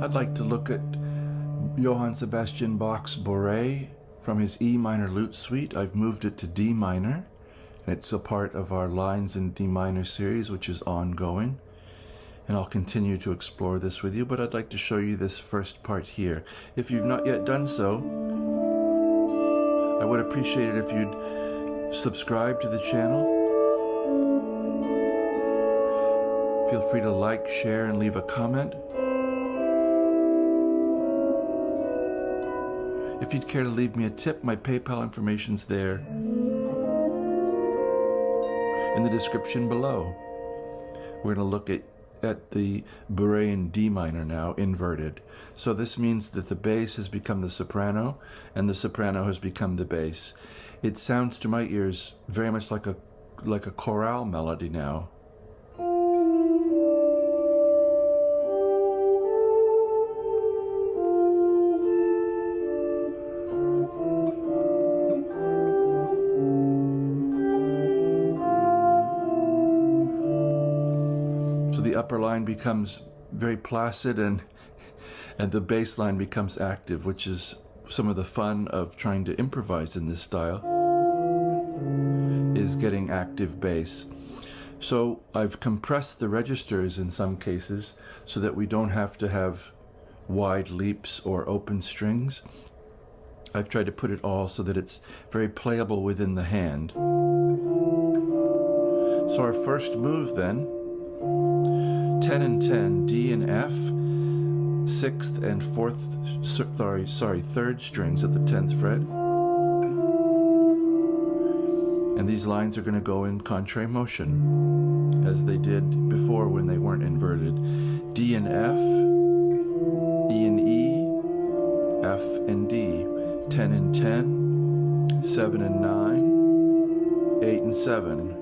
I'd like to look at Johann Sebastian Bach's Bourrée from his E minor lute suite. I've moved it to D minor, and it's a part of our Lines in D minor series, which is ongoing. And I'll continue to explore this with you, but I'd like to show you this first part here. If you've not yet done so, I would appreciate it if you'd subscribe to the channel. Feel free to like, share, and leave a comment. If you'd care to leave me a tip, my PayPal information's there in the description below. We're going to look at the Bourrée in D minor now, inverted. So this means that the bass has become the soprano, and the soprano has become the bass. It sounds to my ears very much like a chorale melody now. The upper line becomes very placid, and the bass line becomes active, which is some of the fun of trying to improvise in this style, is getting active bass. So I've compressed the registers in some cases so that we don't have to have wide leaps or open strings. I've tried to put it all so that it's very playable within the hand. So our first move then, 10 and 10, D and F, 6th and 3rd strings at the 10th fret. And these lines are going to go in contrary motion, as they did before when they weren't inverted. D and F, E and E, F and D, 10 and 10, 7 and 9, 8 and 7.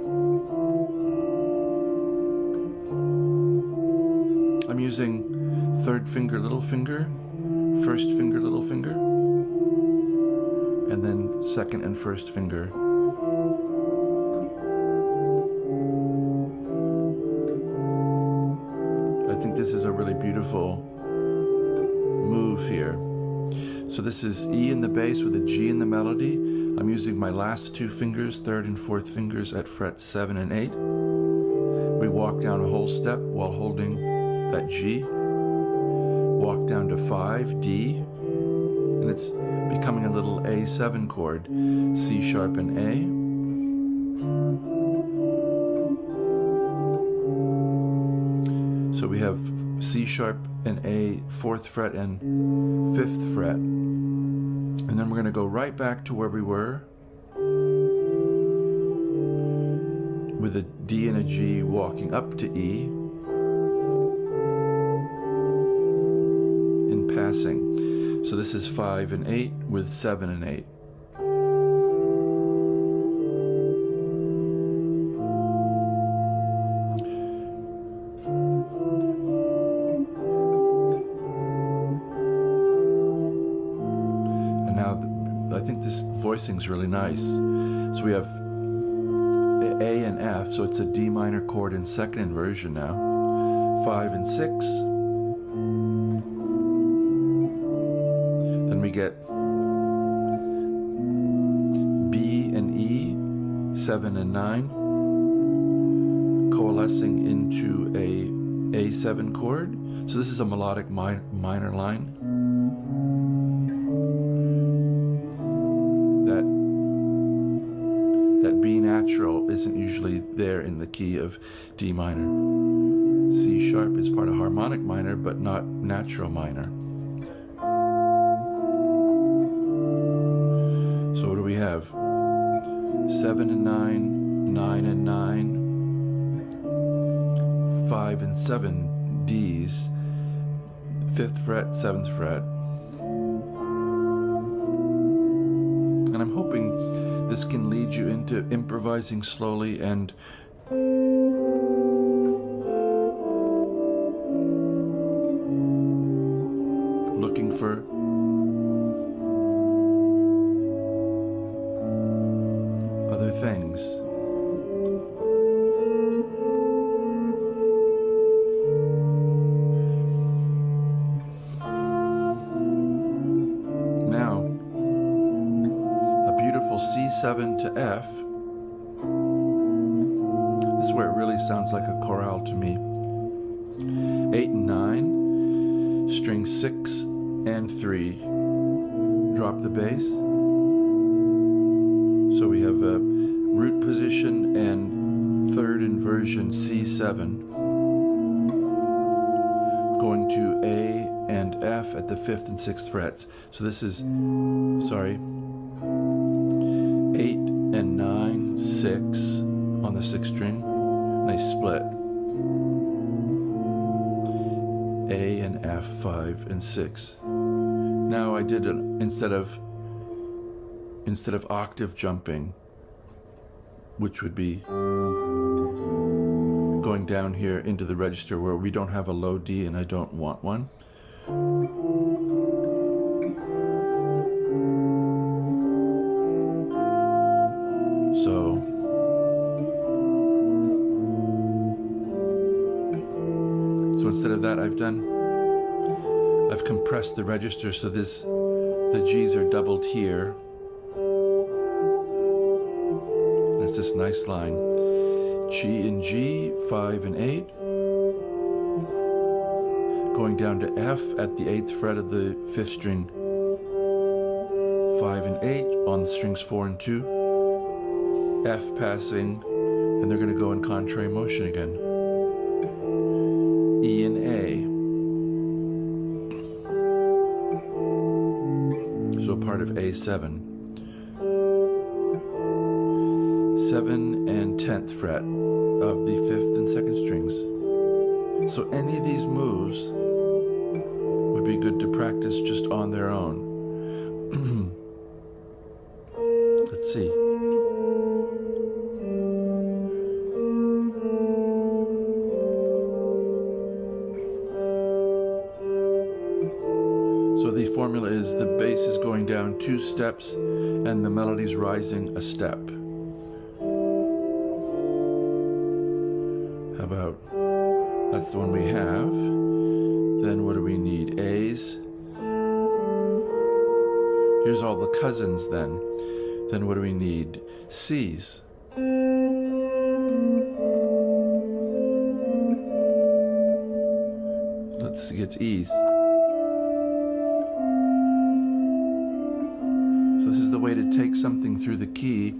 I'm using 3rd finger, little finger, 1st finger, little finger, and then 2nd and 1st finger. I think this is a really beautiful move here. So this is E in the bass with a G in the melody. I'm using my last 2 fingers, 3rd and 4th fingers at frets 7 and 8. We walk down a whole step while holding that G, walk down to 5, D, and it's becoming a little A7 chord, C sharp and A. So we have C sharp and A, 4th fret and 5th fret. And then we're going to go right back to where we were with a D and a G walking up to E. Passing. So this is 5 and 8 with 7 and 8. And now I think this voicing is really nice. So we have A and F, so it's a D minor chord in 2nd inversion now. 5 and 6. Then we get B and E, 7 and 9, coalescing into a A7 chord. So this is a melodic minor line. That B natural isn't usually there in the key of D minor. C sharp is part of harmonic minor, but not natural minor. So what do we have? 7 and 9, 9 and 9, 5 and 7 Ds, 5th fret, 7th fret. And I'm hoping this can lead you into improvising slowly and looking for other things. C7 to F. This is where it really sounds like a chorale to me. 8 and 9, string 6 and 3. Drop the bass. So we have a root position and third inversion C7. Going to A and F at the 5th and 6th frets. So this is, 8 and 9, 6 on the 6th string. Nice split. A and F, 5 and 6. Now I did it instead of octave jumping, which would be going down here into the register where we don't have a low D and I don't want one. So instead of that, I've compressed the register so the G's are doubled here. And it's this nice line. G and G, 5 and 8. Going down to F at the 8th fret of the 5th string. 5 and 8 on the strings 4 and 2. F passing, and they're going to go in contrary motion again. E and A. So part of A7. 7 and 10th fret of the 5th and 2nd strings. So any of these moves would be good to practice just on their own. Let's see. So the formula is the bass is going down 2 steps and the melody's rising a step. How about, that's the one we have. Then what do we need? A's. Here's all the cousins then. Then what do we need? C's. Let's see, it's E's. So this is the way to take something through the key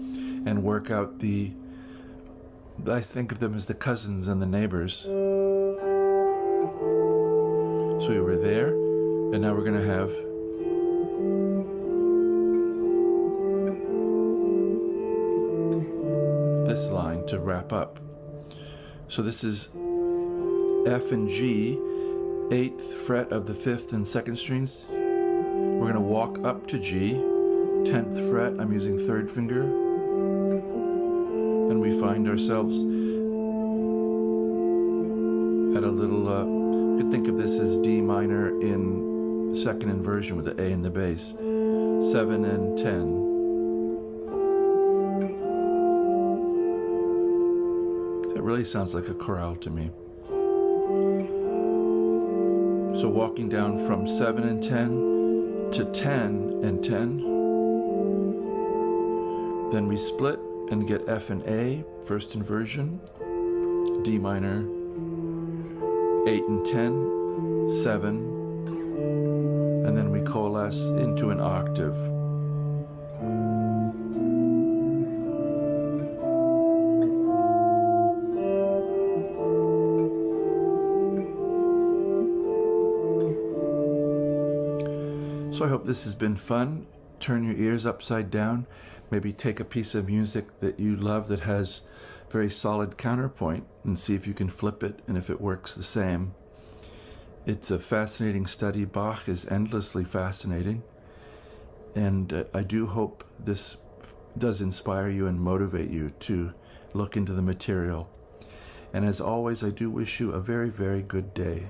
and work out the, I think of them as the cousins and the neighbors. So we were there, and now we're going to have this line to wrap up. So this is F and G, 8th fret of the 5th and 2nd strings. We're going to walk up to G, 10th fret, I'm using 3rd finger, and we find ourselves at a little, you could think of this as D minor in 2nd inversion with the A in the bass. 7 and 10. It really sounds like a chorale to me. So walking down from 7 and 10 to 10 and 10. Then we split and get F and A, 1st inversion, D minor, 8 and 10, 7, and then we coalesce into an octave. So I hope this has been fun. Turn your ears upside down. Maybe take a piece of music that you love that has very solid counterpoint and see if you can flip it and if it works the same. It's a fascinating study. Bach is endlessly fascinating. And I do hope this does inspire you and motivate you to look into the material. And as always, I do wish you a very, very good day.